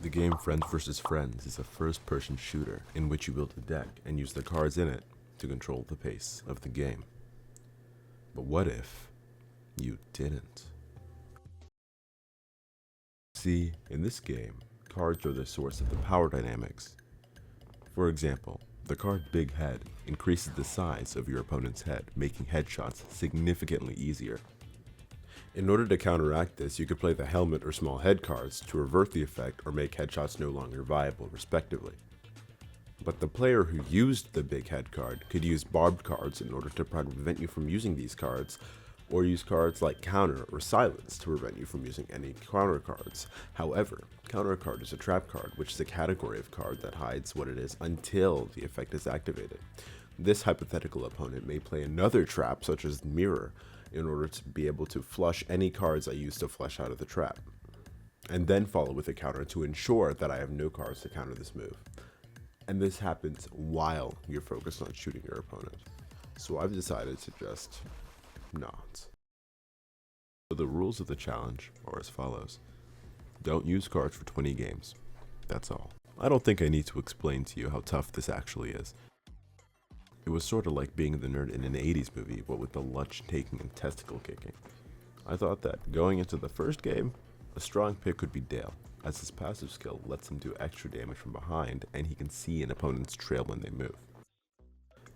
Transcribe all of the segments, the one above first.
The game Friends vs. Friends is a first-person shooter in which you build a deck and use the cards in it to control the pace of the game. But what if you didn't? See, in this game, cards are the source of the power dynamics. For example, the card Big Head increases the size of your opponent's head, making headshots significantly easier. In order to counteract this, you could play the helmet or small head cards to revert the effect or make headshots no longer viable, respectively. But the player who used the big head card could use barbed cards in order to prevent you from using these cards, or use cards like counter or silence to prevent you from using any counter cards. However, counter card is a trap card, which is a category of card that hides what it is until the effect is activated. This hypothetical opponent may play another trap, such as mirror, in order to be able to flush any cards I use to flush out of the trap, and then follow with a counter to ensure that I have no cards to counter this move. And this happens while you're focused on shooting your opponent. So I've decided to just not. So the rules of the challenge are as follows. Don't use cards for 20 games. That's all. I don't think I need to explain to you how tough this actually is. It was sort of like being the nerd in an 80s movie, but with the lunch taking and testicle kicking. I thought that going into the first game, a strong pick would be Dale, as his passive skill lets him do extra damage from behind and he can see an opponent's trail when they move.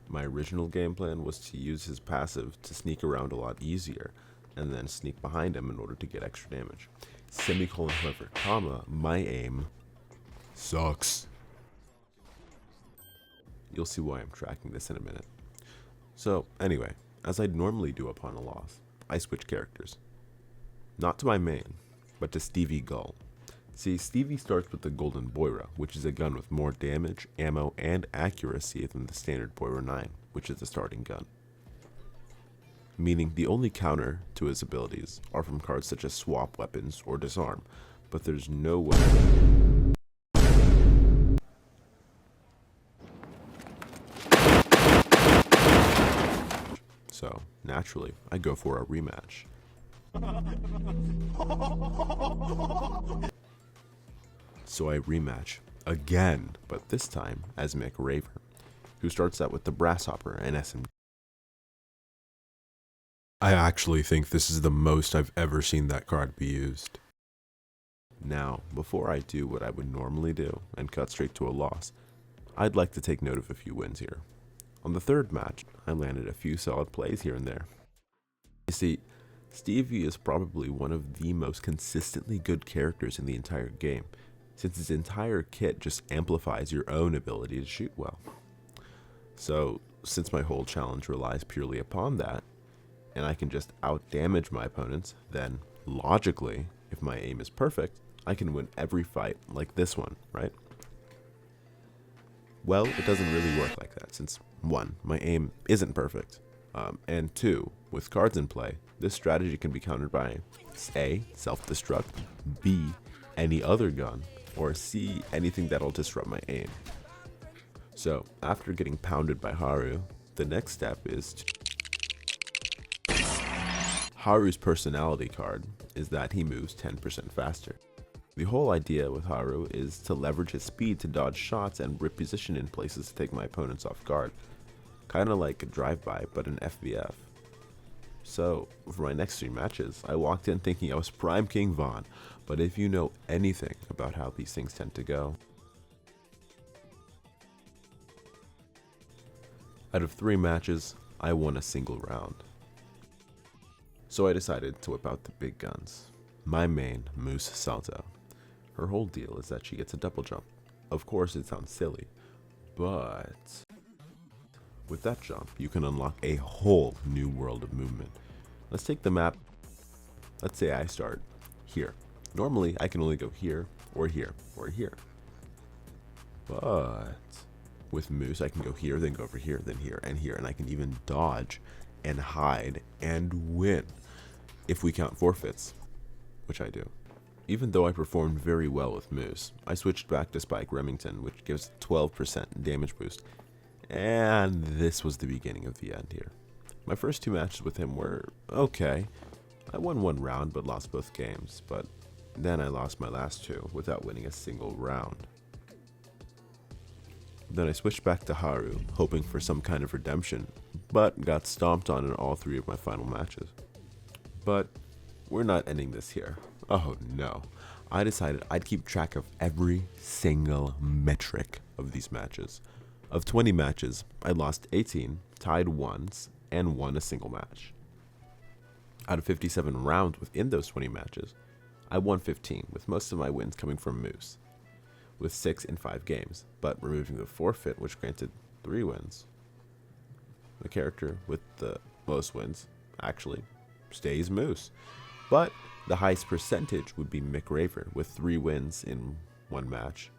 My original game plan was to use his passive to sneak around a lot easier, and then sneak behind him in order to get extra damage. Semicolon, however, comma, my aim sucks. You'll see why I'm tracking this in a minute. So, anyway, as I'd normally do upon a loss, I switch characters. Not to my main, but to Stevie Gull. See, Stevie starts with the Golden Boira, which is a gun with more damage, ammo, and accuracy than the standard Boira 9, which is the starting gun. Meaning the only counter to his abilities are from cards such as swap weapons or disarm, but there's no way. So, naturally, I go for a rematch. So I rematch again, but this time as Mick Raver, who starts out with the Brasshopper and SMG. I actually think this is the most I've ever seen that card be used. Now, before I do what I would normally do and cut straight to a loss, I'd like to take note of a few wins here. On the third match, I landed a few solid plays here and there. You see, Stevie is probably one of the most consistently good characters in the entire game, since his entire kit just amplifies your own ability to shoot well. So, since my whole challenge relies purely upon that, and I can just out-damage my opponents, then, logically, if my aim is perfect, I can win every fight like this one, right? Well, it doesn't really work like that, since 1, my aim isn't perfect, and 2, with cards in play, this strategy can be countered by A, self-destruct, B, any other gun, or C, anything that'll disrupt my aim. So, after getting pounded by Haru, the next step is Haru's personality card is that he moves 10% faster. The whole idea with Haru is to leverage his speed to dodge shots and reposition in places to take my opponents off guard. Kinda like a drive-by, but an FBF. So, for my next 3 matches, I walked in thinking I was Prime King Von, but if you know anything about how these things tend to go. Out of 3 matches, I won a single round. So I decided to whip out the big guns. My main, Moose Salto. Her whole deal is that she gets a double jump. Of course it sounds silly, but with that jump, you can unlock a whole new world of movement. Let's take the map. Let's say I start here. Normally, I can only go here, or here, or here. But with Moose, I can go here, then go over here, then here, and I can even dodge and hide and win if we count forfeits, which I do. Even though I performed very well with Moose, I switched back to Spike Remington, which gives 12% damage boost, and this was the beginning of the end here. My first 2 matches with him were okay. I won 1 round but lost both games, but Then I lost my last two without winning a single round. Then I switched back to Haru, hoping for some kind of redemption, but got stomped on in all three of my final matches. But we're not ending this here. Oh no. I decided I'd keep track of every single metric of these matches. Of 20 matches, I lost 18, tied once, and won a single match. Out of 57 rounds within those 20 matches, I won 15, with most of my wins coming from Moose, with 6 in 5 games, but removing the forfeit, which granted 3 wins. The character with the most wins actually stays Moose, but the highest percentage would be Mick Raver with 3 wins in 1 match,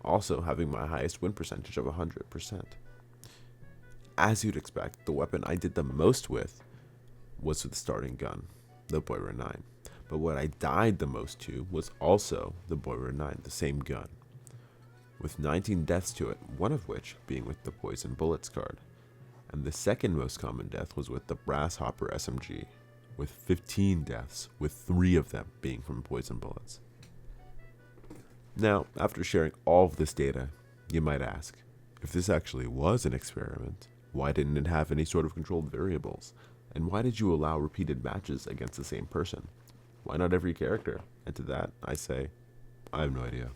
also having my highest win percentage of 100%. As you'd expect, the weapon I did the most with was with the starting gun, the Boira 9. But what I died the most to was also the Boira 9, the same gun, with 19 deaths to it, one of which being with the Poison Bullets card. And the second most common death was with the Brass Hopper SMG, with 15 deaths, with 3 of them being from Poison Bullets. Now, after sharing all of this data, you might ask, if this actually was an experiment, why didn't it have any sort of controlled variables? And why did you allow repeated matches against the same person? Why not every character? And to that, I say, I have no idea.